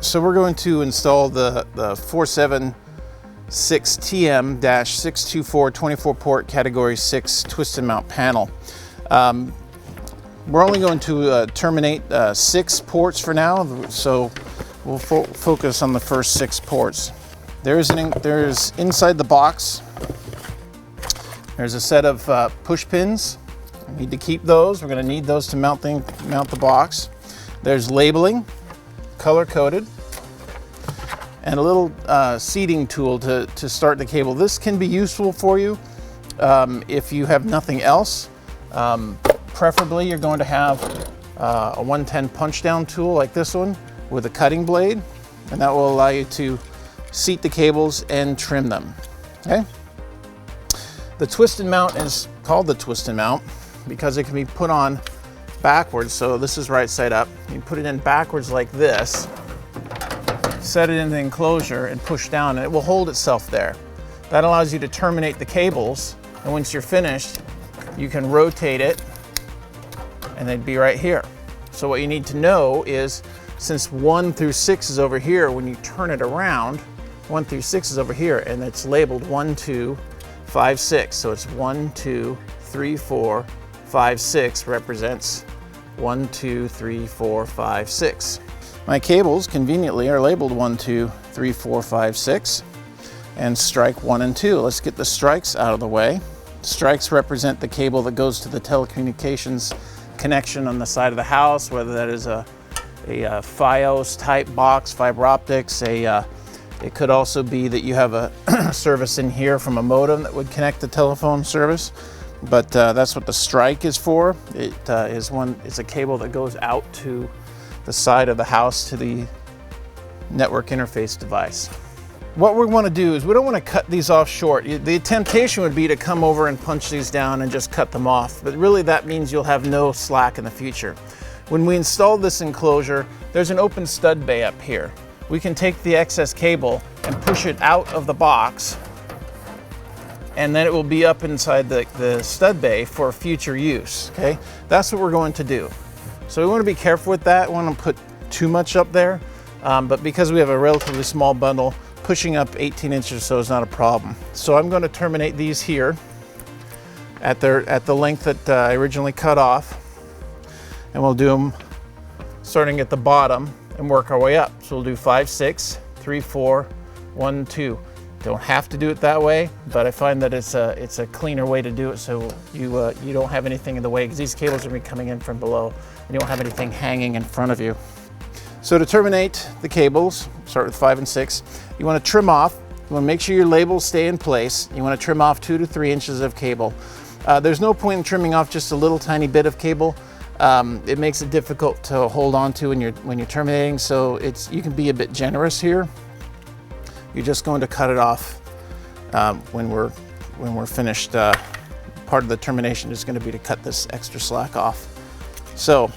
So we're going to install the 476TM-624 24-port Category 6 twist and mount panel. We're only going to terminate 6 ports for now, so we'll focus on the first 6 ports. There's inside the box, there's a set of push pins. We need to keep those. We're going to need those to mount the box. There's labeling, color-coded, and a little seating tool to start the cable. This can be useful for you if you have nothing else. Preferably, you're going to have a 110 punch-down tool like this one with a cutting blade, and that will allow you to seat the cables and trim them. Okay. The twist and mount is called the twist and mount because it can be put on backwards. So this is right side up. You put it in backwards like this, set it in the enclosure and push down, and it will hold itself there. That allows you to terminate the cables, and once you're finished, you can rotate it and they'd be right here. So what you need to know is, since 1 through 6 is over here, when you turn it around, 1 through 6 is over here, and it's labeled 1, 2, 5, 6. So it's 1, 2, 3, 4, 5, 6 represents 1, 2, 3, 4, 5, 6. My cables conveniently are labeled 1, 2, 3, 4, 5, 6, and strike 1 and 2. Let's get the strikes out of the way. Strikes represent the cable that goes to the telecommunications connection on the side of the house, whether that is a FiOS type box, fiber optics. It could also be that you have a service in here from a modem that would connect the telephone service. But that's what the strike is for. It's a cable that goes out to the side of the house to the network interface device. What we want to do is we don't want to cut these off short. The temptation would be to come over and punch these down and just cut them off, but really that means you'll have no slack in the future. When we install this enclosure, there's an open stud bay up here. We can take the excess cable and push it out of the box, and then it will be up inside the stud bay for future use, okay? That's what we're going to do. So we want to be careful with that. We want to put too much up there, but because we have a relatively small bundle, pushing up 18 inches or so is not a problem. So I'm going to terminate these here at the length that I originally cut off, and we'll do them starting at the bottom and work our way up. So we'll do 5, 6, 3, 4, 1, 2. Don't have to do it that way, but I find that it's a cleaner way to do it, so you don't have anything in the way, because these cables are going to be coming in from below and you don't have anything hanging in front of you. So to terminate the cables, start with 5 and 6, you want to trim off. You want to make sure your labels stay in place. You want to trim off 2 to 3 inches of cable. There's no point in trimming off just a little tiny bit of cable. It makes it difficult to hold on to when you're terminating, so you can be a bit generous here. You're just going to cut it off when we're finished. Part of the termination is going to be to cut this extra slack off. So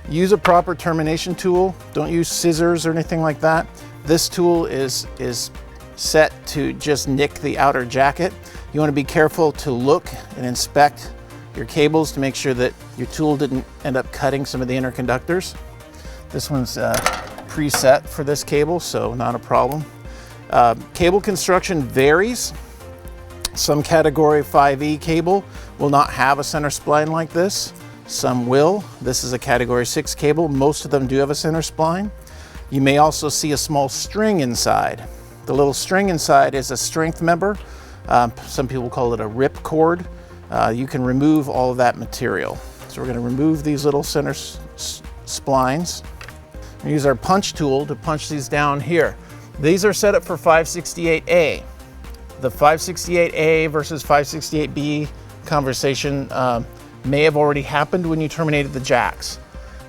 use a proper termination tool. Don't use scissors or anything like that. This tool is set to just nick the outer jacket. You want to be careful to look and inspect your cables to make sure that your tool didn't end up cutting some of the inner conductors. This one's preset for this cable, so not a problem. Cable construction varies. Some Category 5E cable will not have a center spline like this. Some will. This is a Category 6 cable. Most of them do have a center spline. You may also see a small string inside. The little string inside is a strength member. Some people call it a rip cord. You can remove all of that material. So we're going to remove these little center splines. We use our punch tool to punch these down here. These are set up for 568A. The 568A versus 568B conversation may have already happened when you terminated the jacks.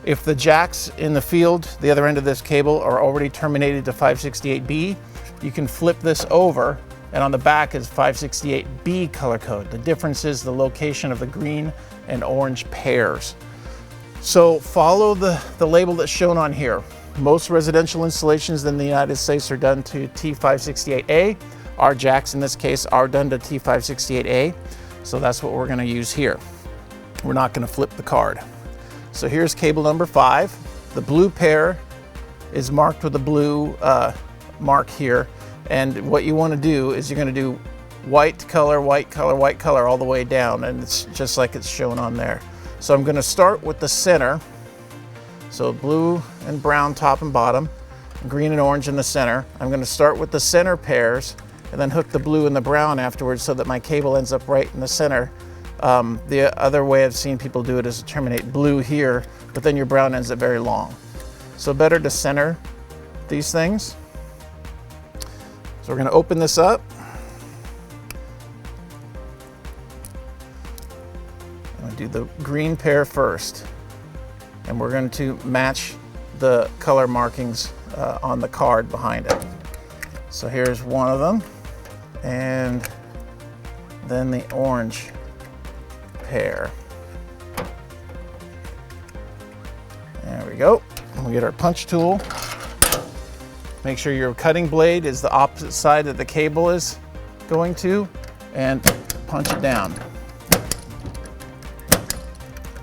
If the jacks in the field, the other end of this cable, are already terminated to 568B, you can flip this over, and on the back is 568B color code. The difference is the location of the green and orange pairs. So follow the label that's shown on here. Most residential installations in the United States are done to T568A. Our jacks in this case are done to T568A. So that's what we're going to use here. We're not going to flip the card. So here's cable number 5. The blue pair is marked with a blue mark here. And what you want to do is you're going to do white color, white color, white color all the way down, and it's just like it's shown on there. So I'm going to start with the center. So blue and brown top and bottom, green and orange in the center. I'm going to start with the center pairs and then hook the blue and the brown afterwards so that my cable ends up right in the center. The other way I've seen people do it is to terminate blue here, but then your brown ends up very long. So better to center these things. So we're going to open this up. I'm going to do the green pair first. And we're going to match the color markings on the card behind it. So here's one of them, and then the orange pair. There we go. And we get our punch tool. Make sure your cutting blade is the opposite side that the cable is going to, and punch it down.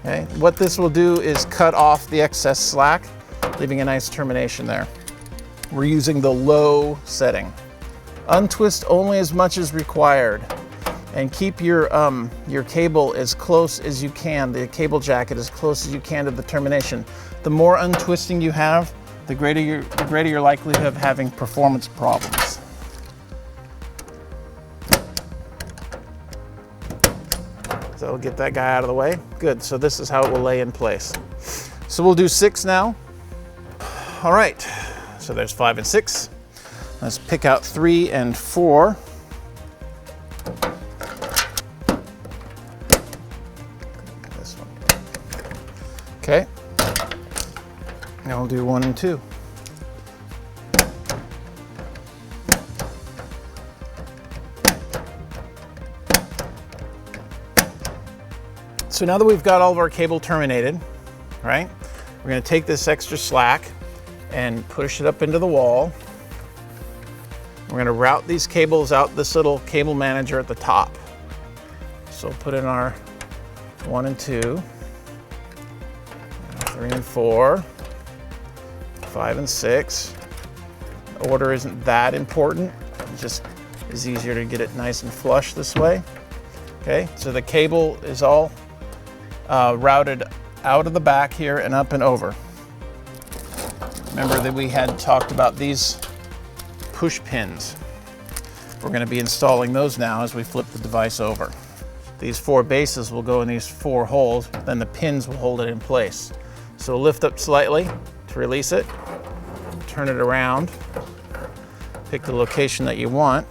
Okay, what this will do is cut off the excess slack, leaving a nice termination there. We're using the low setting. Untwist only as much as required, and keep your cable as close as you can, the cable jacket as close as you can to the termination. The more untwisting you have, the greater your likelihood of having performance problems. So we'll get that guy out of the way. Good, so this is how it will lay in place. So we'll do 6 now. All right, so there's 5 and 6. Let's pick out 3 and 4. This one. Okay, now we'll do 1 and 2. So now that we've got all of our cable terminated, right, we're going to take this extra slack and push it up into the wall. We're going to route these cables out this little cable manager at the top. So we'll put in our 1 and 2, 3 and 4, 5 and 6. The order isn't that important. It just is easier to get it nice and flush this way. Okay, so the cable is all routed out of the back here and up and over. Remember that we had talked about these push pins. We're going to be installing those now as we flip the device over. These 4 bases will go in these 4 holes, then the pins will hold it in place. So lift up slightly to release it, turn it around, pick the location that you want.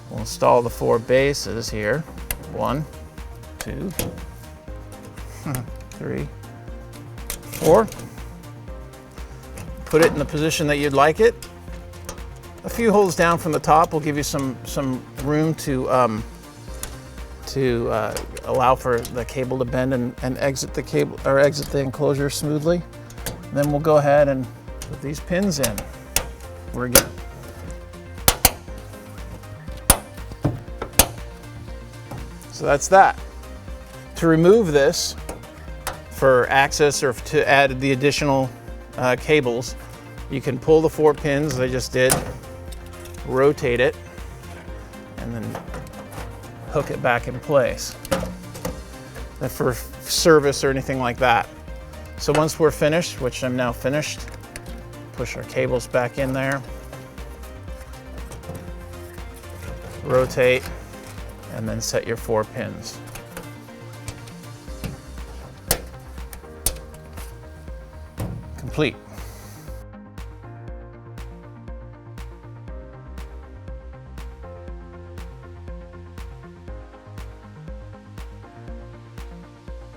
We'll install the 4 bases here. 1, 2, 3, 4. Put it in the position that you'd like it. A few holes down from the top will give you some room to allow for the cable to bend and exit the cable or exit the enclosure smoothly. And then we'll go ahead and put these pins in. We're good. So that's that. To remove this for access or to add the additional cables, you can pull the 4 pins as I just did, rotate it, and then hook it back in place. And for service or anything like that. So once we're finished, which I'm now finished, push our cables back in there, rotate, and then set your 4 pins. Complete.